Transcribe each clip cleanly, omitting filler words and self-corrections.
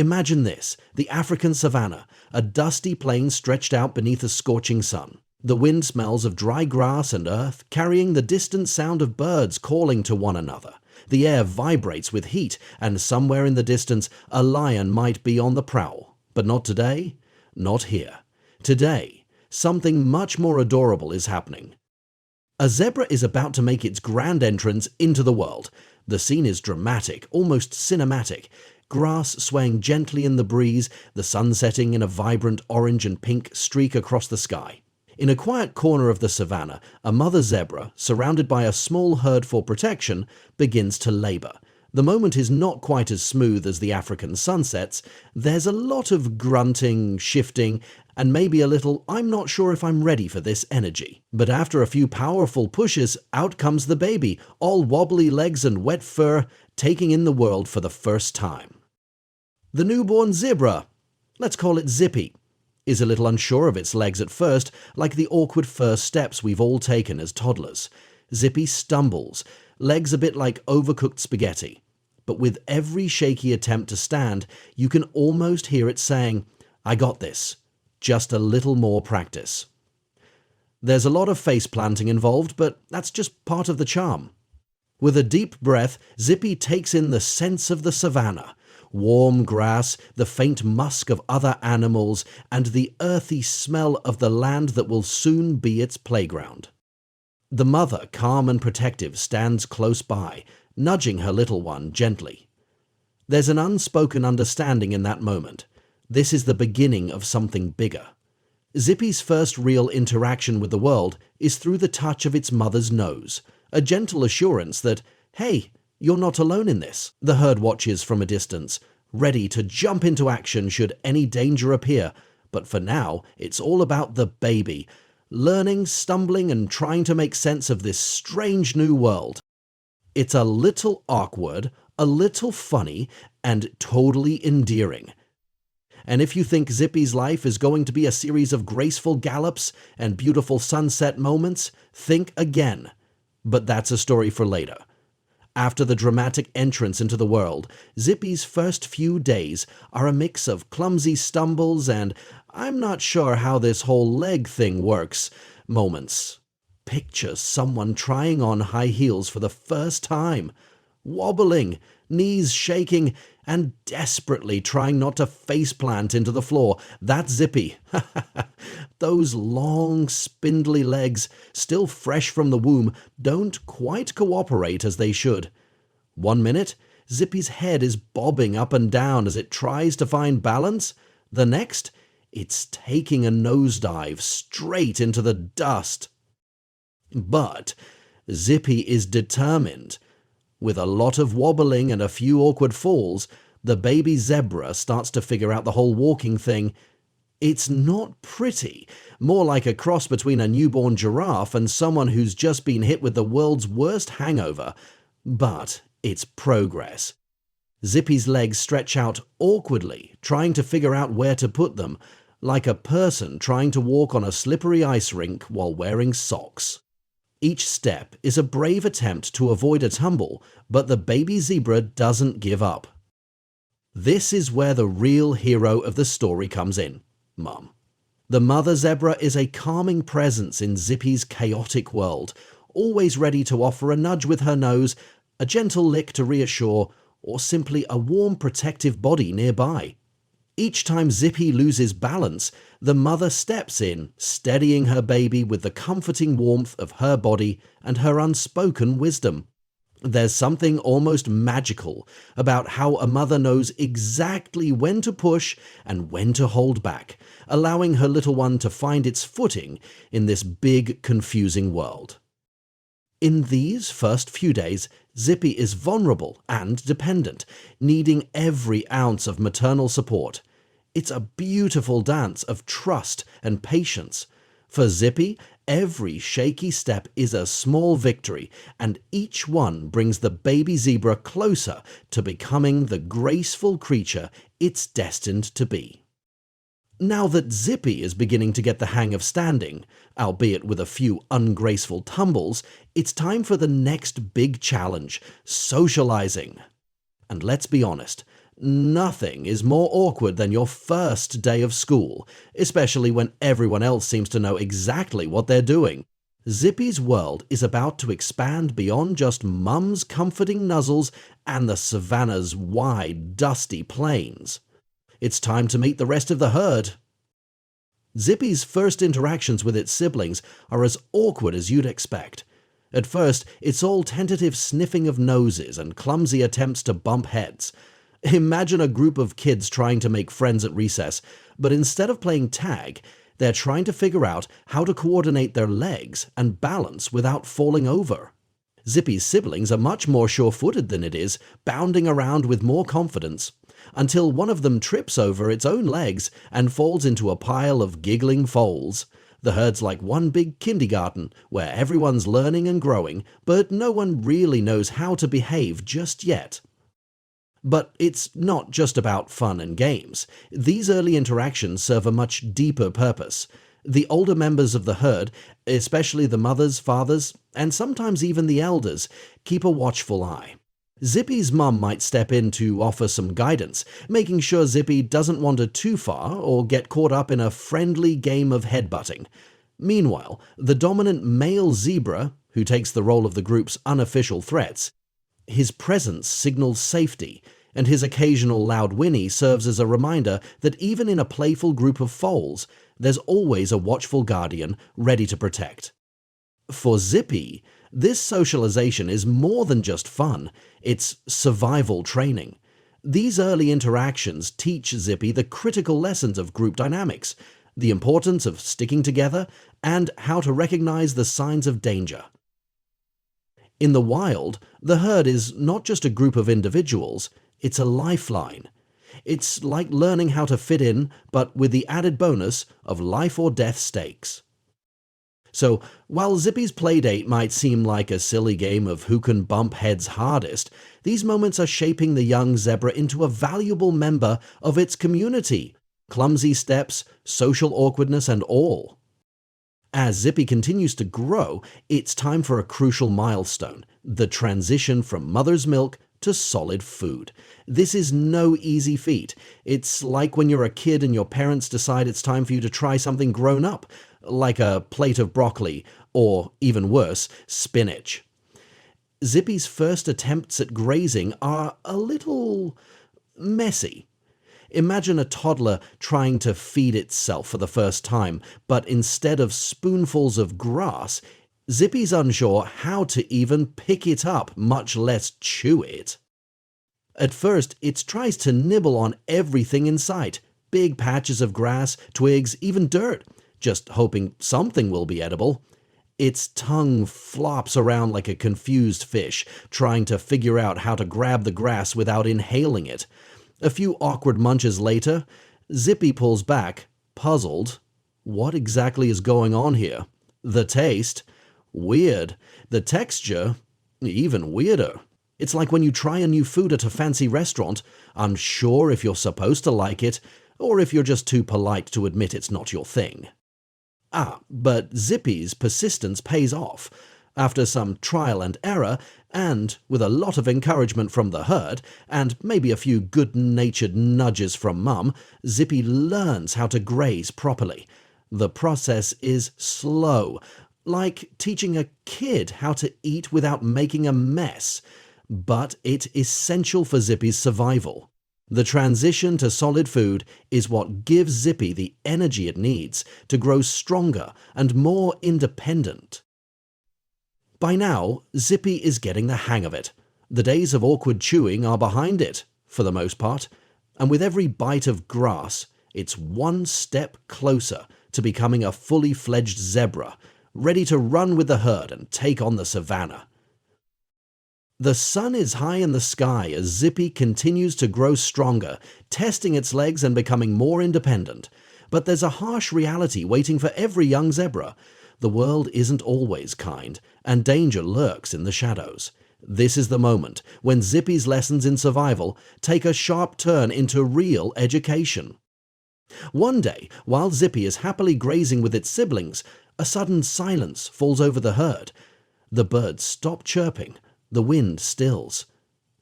Imagine this, the African savanna, a dusty plain stretched out beneath a scorching sun. The wind smells of dry grass and earth, carrying the distant sound of birds calling to one another. The air vibrates with heat, and somewhere in the distance a lion might be on the prowl. But not today, not here. Today, something much more adorable is happening. A zebra is about to make its grand entrance into the world. The scene is dramatic, almost cinematic. Grass swaying gently in the breeze, the sun setting in a vibrant orange and pink streak across the sky. In a quiet corner of the savannah, a mother zebra, surrounded by a small herd for protection, begins to labor. The moment is not quite as smooth as the African sunsets. There's a lot of grunting, shifting, and maybe a little "I'm not sure if I'm ready for this" energy. But after a few powerful pushes, out comes the baby, all wobbly legs and wet fur, taking in the world for the first time. The newborn zebra, let's call it Zippy, is a little unsure of its legs at first, like the awkward first steps we've all taken as toddlers. Zippy stumbles, legs a bit like overcooked spaghetti. But with every shaky attempt to stand, you can almost hear it saying, "I got this. Just a little more practice." There's a lot of face planting involved, but that's just part of the charm. With a deep breath, Zippy takes in the sense of the savannah. Warm grass, the faint musk of other animals, and the earthy smell of the land that will soon be its playground. The mother, calm and protective, stands close by, nudging her little one gently. There's an unspoken understanding in that moment. This is the beginning of something bigger. Zippy's first real interaction with the world is through the touch of its mother's nose, a gentle assurance that, hey, you're not alone in this. The herd watches from a distance, ready to jump into action should any danger appear, but for now, it's all about the baby, learning, stumbling, and trying to make sense of this strange new world. It's a little awkward, a little funny, and totally endearing. And if you think Zippy's life is going to be a series of graceful gallops and beautiful sunset moments, think again. But that's a story for later. After the dramatic entrance into the world, Zippy's first few days are a mix of clumsy stumbles and "I'm not sure how this whole leg thing works" moments. Picture someone trying on high heels for the first time, wobbling, knees shaking, and desperately trying not to faceplant into the floor. That's Zippy. Those long, spindly legs, still fresh from the womb, don't quite cooperate as they should. One minute, Zippy's head is bobbing up and down as it tries to find balance. The next, it's taking a nosedive straight into the dust. But Zippy is determined. With a lot of wobbling and a few awkward falls, the baby zebra starts to figure out the whole walking thing. It's not pretty, more like a cross between a newborn giraffe and someone who's just been hit with the world's worst hangover. But it's progress. Zippy's legs stretch out awkwardly, trying to figure out where to put them, like a person trying to walk on a slippery ice rink while wearing socks. Each step is a brave attempt to avoid a tumble, but the baby zebra doesn't give up. This is where the real hero of the story comes in, Mum. The mother zebra is a calming presence in Zippy's chaotic world, always ready to offer a nudge with her nose, a gentle lick to reassure, or simply a warm protective body nearby. Each time Zippy loses balance, the mother steps in, steadying her baby with the comforting warmth of her body and her unspoken wisdom. There's something almost magical about how a mother knows exactly when to push and when to hold back, allowing her little one to find its footing in this big, confusing world. In these first few days, Zippy is vulnerable and dependent, needing every ounce of maternal support. It's a beautiful dance of trust and patience. For Zippy, every shaky step is a small victory, and each one brings the baby zebra closer to becoming the graceful creature it's destined to be. Now that Zippy is beginning to get the hang of standing, albeit with a few ungraceful tumbles, it's time for the next big challenge, socializing. And let's be honest, Nothing is more awkward than your first day of school, especially when everyone else seems to know exactly what they're doing. Zippy's world is about to expand beyond just Mum's comforting nuzzles and the savannah's wide, dusty plains. It's time to meet the rest of the herd. Zippy's first interactions with its siblings are as awkward as you'd expect. At first, it's all tentative sniffing of noses and clumsy attempts to bump heads. Imagine a group of kids trying to make friends at recess, but instead of playing tag, they're trying to figure out how to coordinate their legs and balance without falling over. Zippy's siblings are much more sure-footed than it is, bounding around with more confidence, until one of them trips over its own legs and falls into a pile of giggling foals. The herd's like one big kindergarten, where everyone's learning and growing, but no one really knows how to behave just yet. But it's not just about fun and games. These early interactions serve a much deeper purpose. The older members of the herd, especially the mothers, fathers, and sometimes even the elders, keep a watchful eye. Zippy's mum might step in to offer some guidance, making sure Zippy doesn't wander too far or get caught up in a friendly game of headbutting. Meanwhile, the dominant male zebra, who takes the role of the group's unofficial threats, his presence signals safety, and his occasional loud whinny serves as a reminder that even in a playful group of foals, there's always a watchful guardian ready to protect. For Zippy, this socialization is more than just fun, it's survival training. These early interactions teach Zippy the critical lessons of group dynamics, the importance of sticking together, and how to recognize the signs of danger. In the wild, the herd is not just a group of individuals, it's a lifeline. It's like learning how to fit in, but with the added bonus of life or death stakes. So, while Zippy's Playdate might seem like a silly game of who can bump heads hardest, these moments are shaping the young zebra into a valuable member of its community. Clumsy steps, social awkwardness, and all. As Zippy continues to grow, it's time for a crucial milestone, the transition from mother's milk to solid food. This is no easy feat. It's like when you're a kid and your parents decide it's time for you to try something grown up, like a plate of broccoli, or, even worse, spinach. Zippy's first attempts at grazing are a little messy. Imagine a toddler trying to feed itself for the first time, but instead of spoonfuls of grass, Zippy's unsure how to even pick it up, much less chew it. At first, it tries to nibble on everything in sight, big patches of grass, twigs, even dirt, just hoping something will be edible. Its tongue flops around like a confused fish, trying to figure out how to grab the grass without inhaling it. A few awkward munches later, Zippy pulls back, puzzled. What exactly is going on here? The taste? Weird. The texture? Even weirder. It's like when you try a new food at a fancy restaurant, unsure if you're supposed to like it, or if you're just too polite to admit it's not your thing. But Zippy's persistence pays off. After some trial and error, and with a lot of encouragement from the herd, and maybe a few good-natured nudges from Mum, Zippy learns how to graze properly. The process is slow, like teaching a kid how to eat without making a mess, but it's essential for Zippy's survival. The transition to solid food is what gives Zippy the energy it needs to grow stronger and more independent. By now, Zippy is getting the hang of it. The days of awkward chewing are behind it, for the most part, and with every bite of grass, it's one step closer to becoming a fully fledged zebra, ready to run with the herd and take on the savannah. The sun is high in the sky as Zippy continues to grow stronger, testing its legs and becoming more independent. But there's a harsh reality waiting for every young zebra. The world isn't always kind, and danger lurks in the shadows. This is the moment when Zippy's lessons in survival take a sharp turn into real education. One day, while Zippy is happily grazing with its siblings, a sudden silence falls over the herd. The birds stop chirping. The wind stills.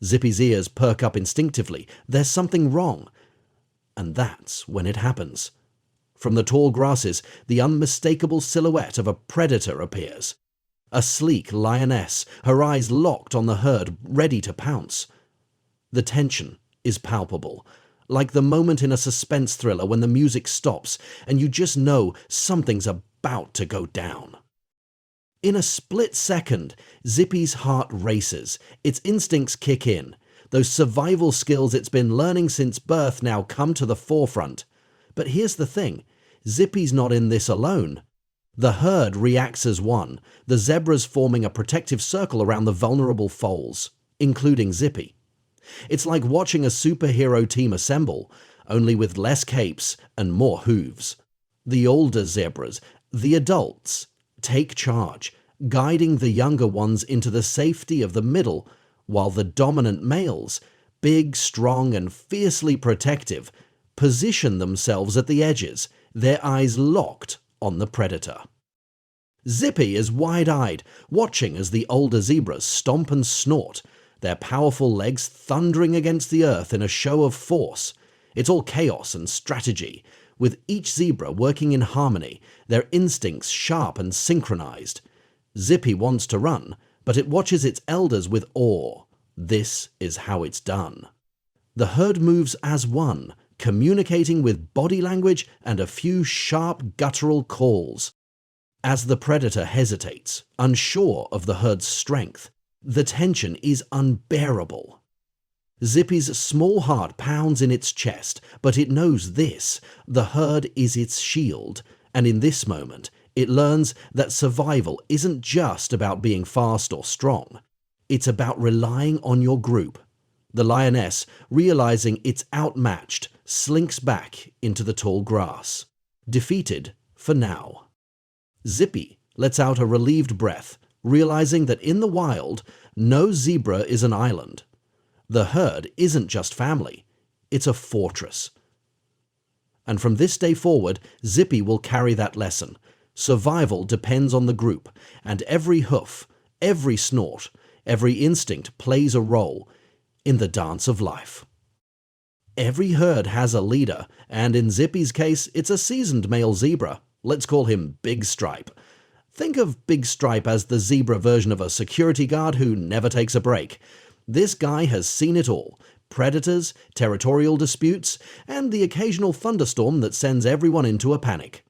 Zippy's ears perk up instinctively. There's something wrong. And that's when it happens. From the tall grasses, the unmistakable silhouette of a predator appears. A sleek lioness, her eyes locked on the herd, ready to pounce. The tension is palpable, like the moment in a suspense thriller when the music stops and you just know something's about to go down. In a split second, Zippy's heart races, its instincts kick in. Those survival skills it's been learning since birth now come to the forefront. But here's the thing, Zippy's not in this alone. The herd reacts as one, the zebras forming a protective circle around the vulnerable foals, including Zippy. It's like watching a superhero team assemble, only with less capes and more hooves. The older zebras, the adults, take charge, guiding the younger ones into the safety of the middle, while the dominant males, big, strong, and fiercely protective, position themselves at the edges, their eyes locked on the predator. Zippy is wide-eyed, watching as the older zebras stomp and snort, their powerful legs thundering against the earth in a show of force. It's all chaos and strategy, with each zebra working in harmony, their instincts sharp and synchronized. Zippy wants to run, but it watches its elders with awe. This is how it's done. The herd moves as one, communicating with body language and a few sharp guttural calls. As the predator hesitates, unsure of the herd's strength, the tension is unbearable. Zippy's small heart pounds in its chest, but it knows this: the herd is its shield, and in this moment, it learns that survival isn't just about being fast or strong. It's about relying on your group. The lioness, realizing it's outmatched, slinks back into the tall grass, defeated for now. Zippy lets out a relieved breath, realizing that in the wild, no zebra is an island. The herd isn't just family, it's a fortress. And from this day forward, Zippy will carry that lesson. Survival depends on the group, and every hoof, every snort, every instinct plays a role in the dance of life. Every herd has a leader, and in Zippy's case, it's a seasoned male zebra. Let's call him Big Stripe. Think of Big Stripe as the zebra version of a security guard who never takes a break. This guy has seen it all: predators, territorial disputes, and the occasional thunderstorm that sends everyone into a panic.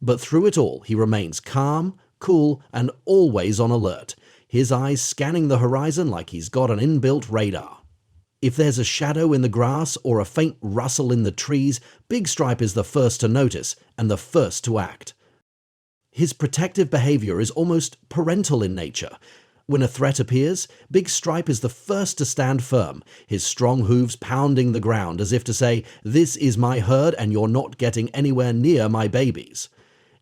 But through it all, he remains calm, cool, and always on alert, his eyes scanning the horizon like he's got an inbuilt radar. If there's a shadow in the grass or a faint rustle in the trees, Big Stripe is the first to notice and the first to act. His protective behavior is almost parental in nature. When a threat appears, Big Stripe is the first to stand firm, his strong hooves pounding the ground as if to say, "This is my herd and you're not getting anywhere near my babies."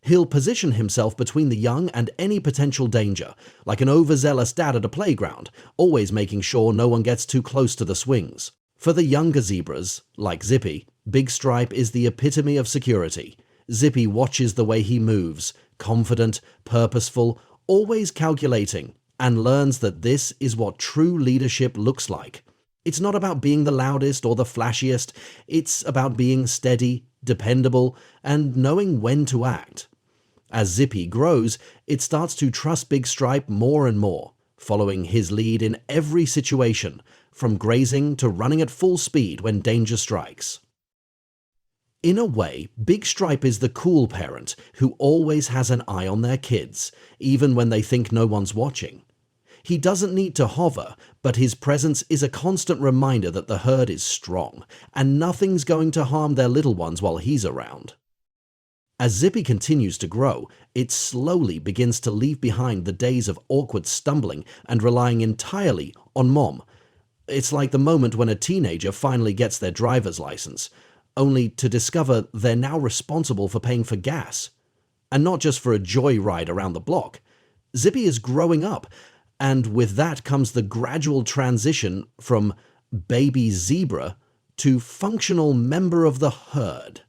He'll position himself between the young and any potential danger, like an overzealous dad at a playground, always making sure no one gets too close to the swings. For the younger zebras, like Zippy, Big Stripe is the epitome of security. Zippy watches the way he moves, confident, purposeful, always calculating, and learns that this is what true leadership looks like. It's not about being the loudest or the flashiest, it's about being steady, dependable, and knowing when to act. As Zippy grows, it starts to trust Big Stripe more and more, following his lead in every situation, from grazing to running at full speed when danger strikes. In a way, Big Stripe is the cool parent who always has an eye on their kids, even when they think no one's watching. He doesn't need to hover, but his presence is a constant reminder that the herd is strong, and nothing's going to harm their little ones while he's around. As Zippy continues to grow, it slowly begins to leave behind the days of awkward stumbling and relying entirely on Mom. It's like the moment when a teenager finally gets their driver's license, only to discover they're now responsible for paying for gas. And not just for a joyride around the block. Zippy is growing up, and with that comes the gradual transition from baby zebra to functional member of the herd.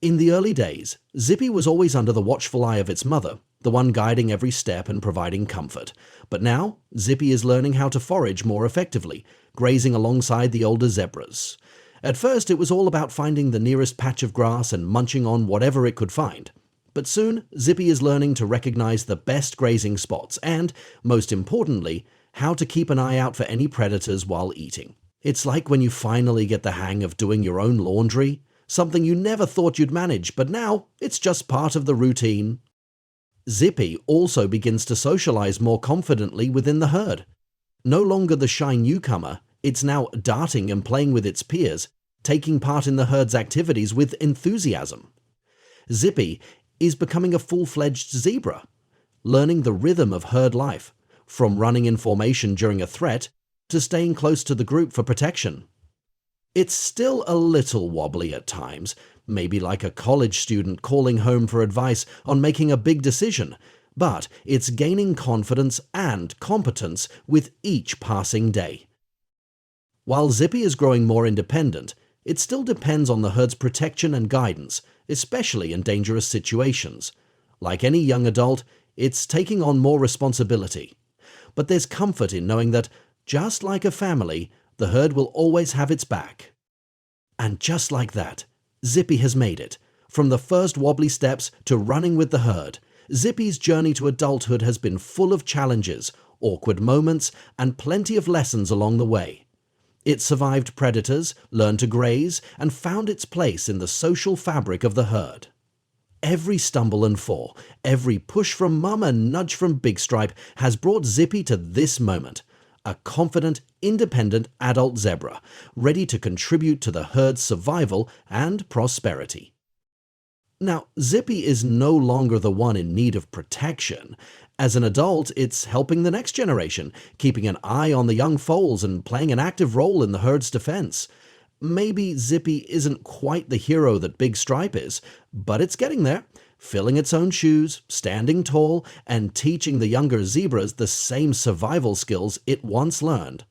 In the early days, Zippy was always under the watchful eye of its mother, the one guiding every step and providing comfort. But now, Zippy is learning how to forage more effectively, grazing alongside the older zebras. At first, it was all about finding the nearest patch of grass and munching on whatever it could find. But soon, Zippy is learning to recognize the best grazing spots and, most importantly, how to keep an eye out for any predators while eating. It's like when you finally get the hang of doing your own laundry, something you never thought you'd manage, but now it's just part of the routine. Zippy also begins to socialize more confidently within the herd. No longer the shy newcomer, it's now darting and playing with its peers, taking part in the herd's activities with enthusiasm. Zippy is becoming a full-fledged zebra, learning the rhythm of herd life, from running in formation during a threat to staying close to the group for protection. It's still a little wobbly at times, maybe like a college student calling home for advice on making a big decision, but it's gaining confidence and competence with each passing day. While Zippy is growing more independent, it still depends on the herd's protection and guidance, especially in dangerous situations. Like any young adult, it's taking on more responsibility. But there's comfort in knowing that, just like a family, the herd will always have its back. And just like that, Zippy has made it. From the first wobbly steps to running with the herd, Zippy's journey to adulthood has been full of challenges, awkward moments, and plenty of lessons along the way. It survived predators, learned to graze, and found its place in the social fabric of the herd. Every stumble and fall, every push from Mum and nudge from Big Stripe has brought Zippy to this moment, a confident, independent adult zebra, ready to contribute to the herd's survival and prosperity. Now, Zippy is no longer the one in need of protection. As an adult, it's helping the next generation, keeping an eye on the young foals and playing an active role in the herd's defense. Maybe Zippy isn't quite the hero that Big Stripe is, but it's getting there, filling its own shoes, standing tall, and teaching the younger zebras the same survival skills it once learned.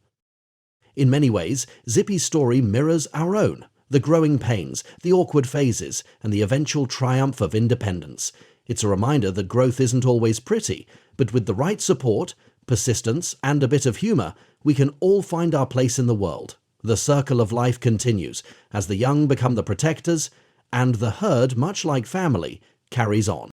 In many ways, Zippy's story mirrors our own, the growing pains, the awkward phases, and the eventual triumph of independence. It's a reminder that growth isn't always pretty, but with the right support, persistence, and a bit of humor, we can all find our place in the world. The circle of life continues as the young become the protectors, and the herd, much like family, carries on.